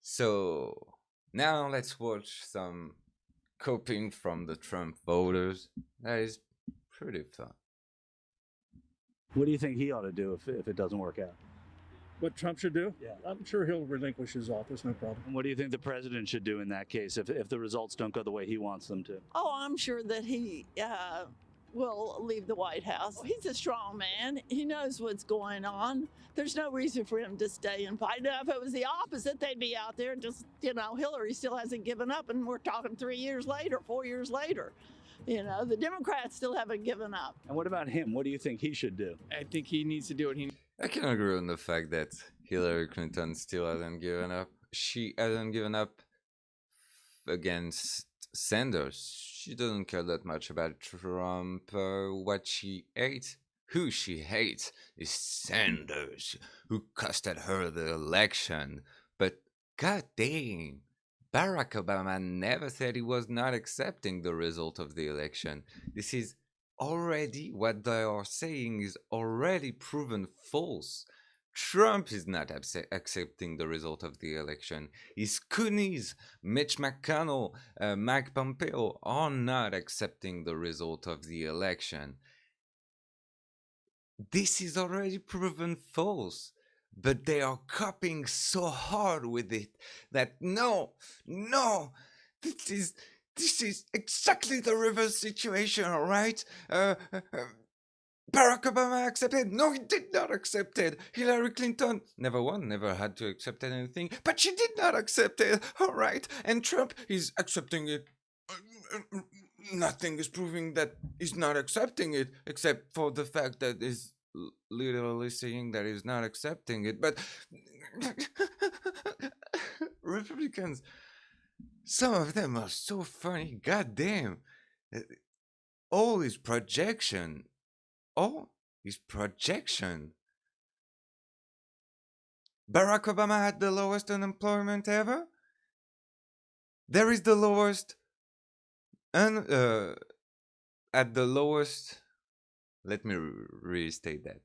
So now let's watch some coping from the Trump voters. That is pretty fun. What do you think he ought to do if it doesn't work out? What Trump should do? Yeah. I'm sure he'll relinquish his office, no problem. And what do you think the president should do in that case if the results don't go the way he wants them to? Oh, I'm sure that he will leave the White House. He's a strong man. He knows what's going on. There's no reason for him to stay and fight. Now, if it was the opposite, they'd be out there and just, Hillary still hasn't given up, and we're talking 3 years later, 4 years later. The Democrats still haven't given up. And what about him? What do you think he should do? I think he needs to do what he. I can agree on the fact that Hillary Clinton still hasn't given up. She hasn't given up against Sanders. She doesn't care that much about Trump. What she hates, who she hates, is Sanders, who costed her the election. But god dang, Barack Obama never said he was not accepting the result of the election. This is already, what they are saying is already proven false. Trump is not accepting the result of the election. His Coonies, Mitch McConnell, Mike Pompeo are not accepting the result of the election. This is already proven false. But they are copying so hard with it that no, this is exactly the reverse situation, all right? Barack Obama accepted. No, he did not accept it. Hillary Clinton never had to accept anything, but she did not accept it, all right? And Trump is accepting it. Nothing is proving that he's not accepting it, except for the fact that he's literally saying that he's not accepting it. But Republicans, some of them are so funny. God damn. All is projection. Barack Obama had the lowest unemployment ever. There is the lowest at the lowest. Let me restate that.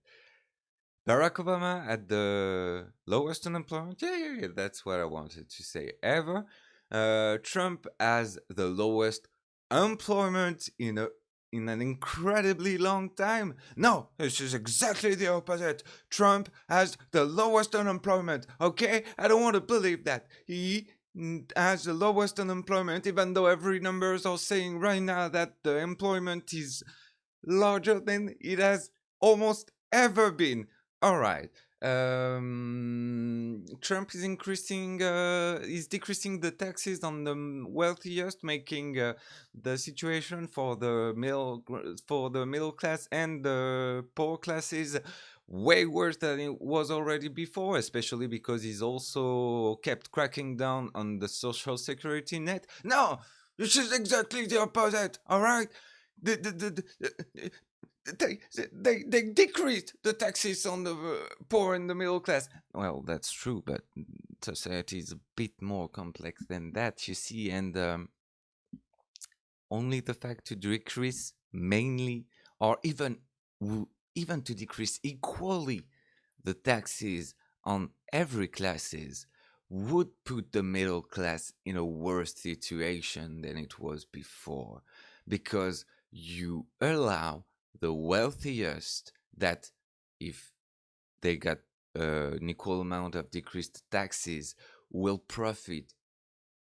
Barack Obama at the lowest unemployment. Yeah, that's what I wanted to say ever. Trump has the lowest employment in an incredibly long time. No, this is exactly the opposite. Trump has the lowest unemployment. Okay, I don't want to believe that he has the lowest unemployment, even though every numbers are saying right now that the employment is larger than it has almost ever been. All right. Trump is decreasing the taxes on the wealthiest, making the situation for the middle class and the poor classes way worse than it was already before, especially because he's also kept cracking down on the social security net. No, this is exactly the opposite. All right. They decreased the taxes on the poor and the middle class. Well, that's true, but society is a bit more complex than that, you see, and only the fact to decrease mainly, or even to decrease equally the taxes on every classes would put the middle class in a worse situation than it was before, because you allow the wealthiest that, if they got an equal amount of decreased taxes, will profit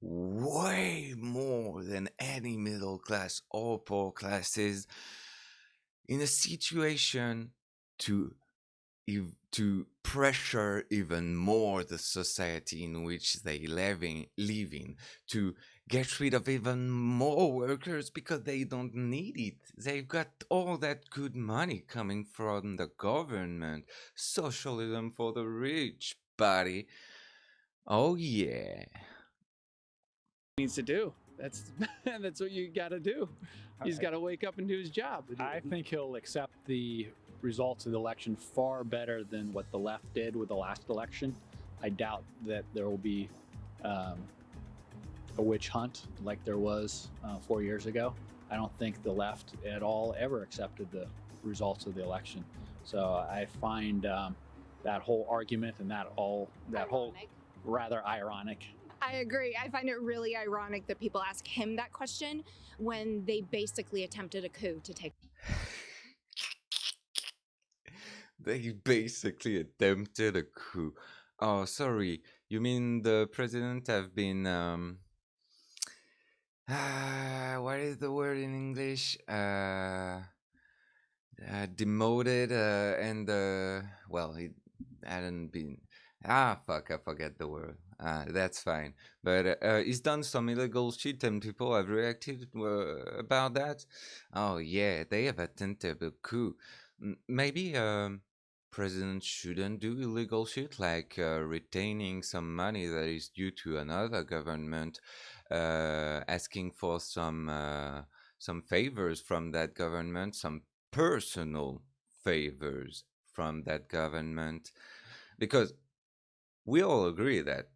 way more than any middle class or poor classes, in a situation to pressure even more the society in which they live in, to get rid of even more workers because they don't need it. They've got all that good money coming from the government. Socialism for the rich, buddy. Oh yeah. Needs to do. That's what you got to do. He's got to wake up and do his job. I think he'll accept the results of the election far better than what the left did with the last election. I doubt that there will be a witch hunt like there was 4 years ago. I don't think the left at all ever accepted the results of the election. So I find that whole argument and that whole rather ironic. I agree. I find it really ironic that people ask him that question when they basically attempted a coup to take. They basically attempted a coup. Oh, sorry. You mean the president have been what is the word in English? Demoted and well, he hadn't been. Fuck, I forget the word. That's fine. But he's done some illegal shit and people have reacted about that. Oh yeah, they have attempted a coup. Maybe president shouldn't do illegal shit like retaining some money that is due to another government, asking for some favors from that government, some personal favors from that government, because we all agree that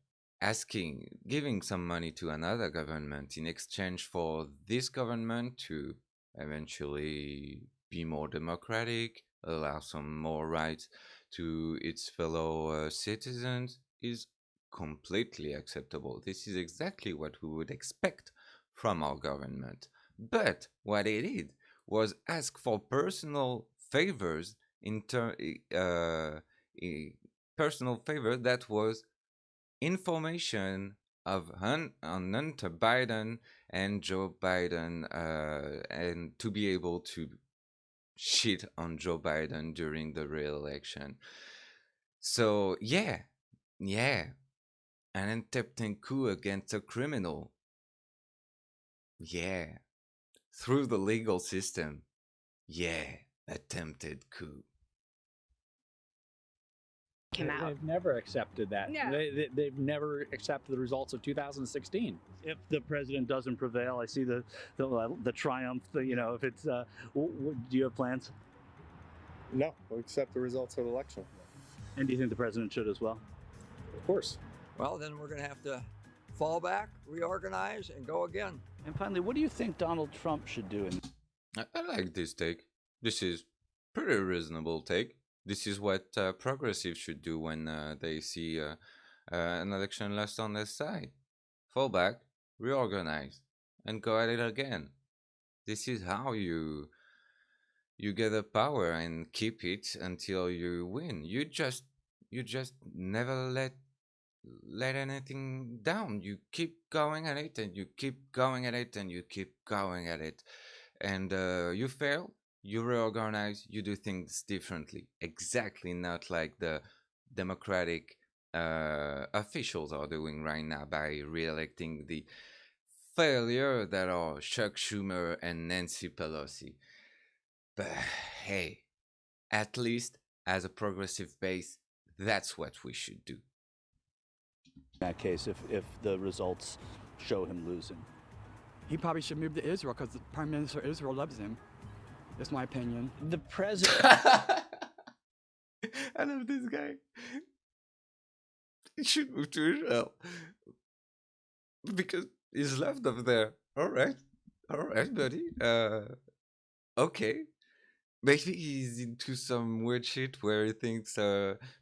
giving some money to another government in exchange for this government to eventually be more democratic, allow some more rights to its fellow citizens is completely acceptable. This is exactly what we would expect from our government. But what it did was ask for personal favors personal favor that was information on Hunter Biden and Joe Biden, and to be able to shit on Joe Biden during the re-election. So yeah, an attempted coup against a criminal. Yeah, through the legal system. Yeah, attempted coup. They've never accepted that. No. They've never accepted the results of 2016. If the president doesn't prevail, I see the triumph. If it's, do you have plans? No, we'll accept the results of the election. And do you think the president should as well? Of course. Well, then we're going to have to fall back, reorganize, and go again. And finally, what do you think Donald Trump should do? I like this take. This is pretty reasonable take. This is what progressives should do when they see an election lost on their side. Fall back, reorganize, and go at it again. This is how you get the power and keep it until you win. You just never let anything down. You keep going at it, and you keep going at it, and you keep going at it. And you fail, you reorganize, you do things differently. Exactly not like the Democratic officials are doing right now by re-electing the failure that are Chuck Schumer and Nancy Pelosi. But hey, at least as a progressive base, that's what we should do. In that case, if the results show him losing? He probably should move to Israel because the Prime Minister of Israel loves him. That's my opinion. The president. I love this guy. He should move to Israel because he's left up there. All right, buddy. Okay. Maybe he's into some weird shit where he thinks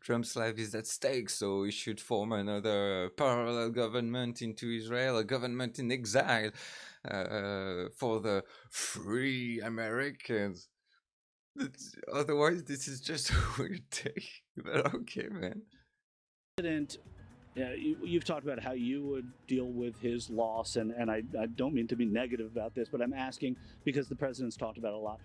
Trump's life is at stake, so he should form another parallel government into Israel, a government in exile for the free Americans. Otherwise, this is just a weird take. But okay, man. President, you've talked about how you would deal with his loss, and I don't mean to be negative about this, but I'm asking because the president's talked about it a lot,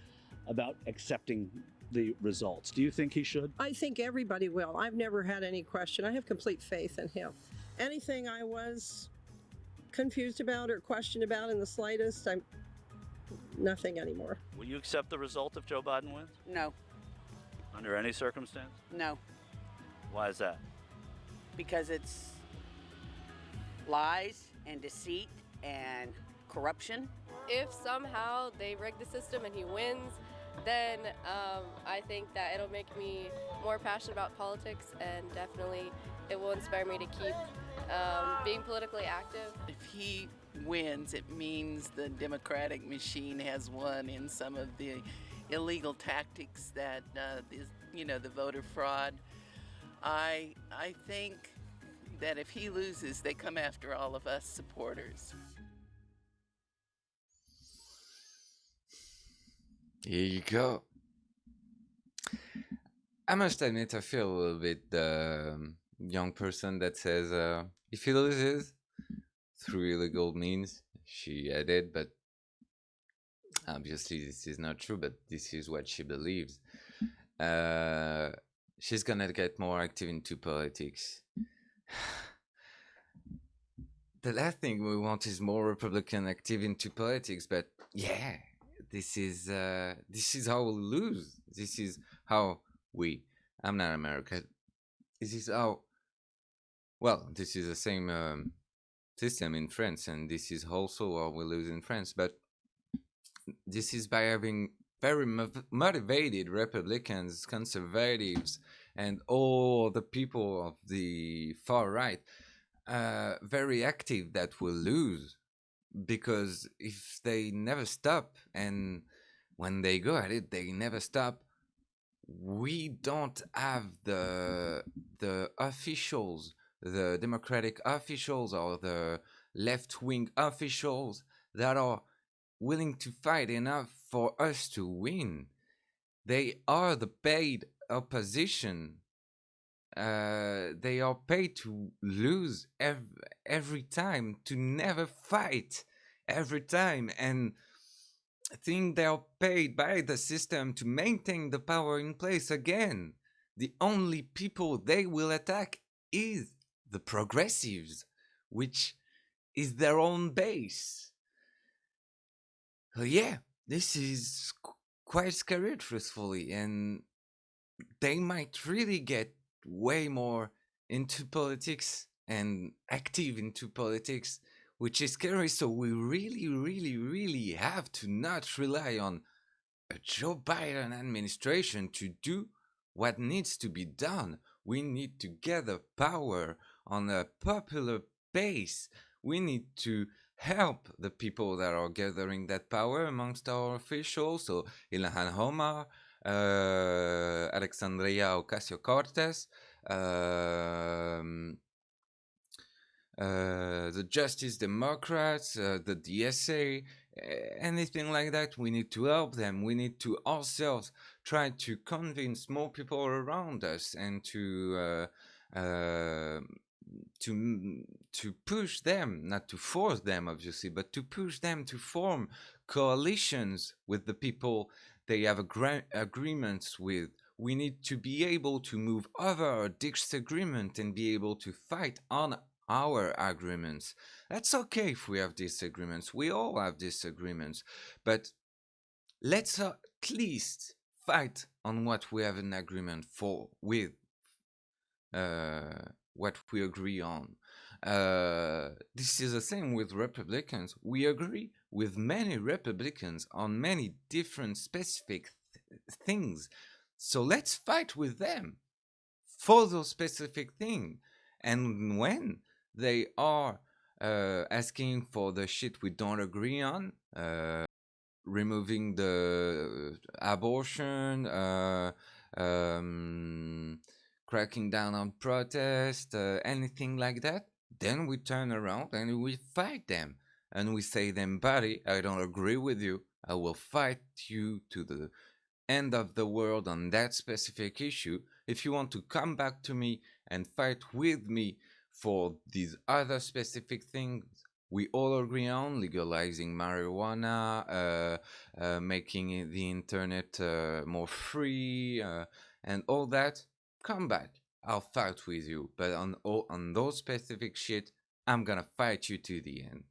about accepting the results. Do you think he should? I think everybody will. I've never had any question. I have complete faith in him. Anything I was confused about or questioned about in the slightest, I'm nothing anymore. Will you accept the result if Joe Biden wins? No, Under any circumstance? no, Why is that? because it's lies and deceit and corruption. If somehow they rig the system and he wins, then I think that it'll make me more passionate about politics, and definitely it will inspire me to keep being politically active. If he wins, it means the Democratic machine has won in some of the illegal tactics that the voter fraud. I think that if he loses, they come after all of us supporters. Here you go. I must admit, I feel a little bit the young person that says, if he loses through illegal means, she added, but obviously this is not true, but this is what she believes. She's gonna get more active into politics. The last thing we want is more Republican active into politics, but yeah, this is how we lose. This is how I'm not American. This is how, well, this is the same system in France, and this is also how we lose in France, but this is by having very motivated Republicans, conservatives, and all the people of the far right very active that will lose, because if they never stop, and when they go at it they never stop, we don't have the officials, the Democratic officials or the left-wing officials that are willing to fight enough for us to win. They are the paid opposition. They are paid to lose every time, to never fight every time, and I think they are paid by the system to maintain the power in place again. The only people they will attack is the progressives, which is their own base. Yeah, this is quite scary, truthfully, and they might really get way more into politics and active into politics, which is scary. So we really have to not rely on a Joe Biden administration to do what needs to be done. We need to gather power on a popular base. We need to help the people that are gathering that power amongst our officials. So Ilhan Omar, Alexandria Ocasio-Cortez, the Justice Democrats, the DSA, anything like that. We need to help them. We need to ourselves try to convince more people around us, and to push them, not to force them obviously, but to push them to form coalitions with the people they have agreements with. We need to be able to move over our disagreement and be able to fight on our agreements. That's okay if we have disagreements. We all have disagreements, but let's at least fight on what we have an agreement for, with what we agree on. This is the same with Republicans. We agree with many Republicans on many different specific things. So let's fight with them for those specific things. And when they are asking for the shit we don't agree on, removing the abortion, cracking down on protest, anything like that, then we turn around and we fight them. And we say them, buddy, I don't agree with you. I will fight you to the end of the world on that specific issue. If you want to come back to me and fight with me for these other specific things we all agree on, legalizing marijuana, making the internet more free, and all that, come back. I'll fight with you. But on those specific shit, I'm gonna fight you to the end.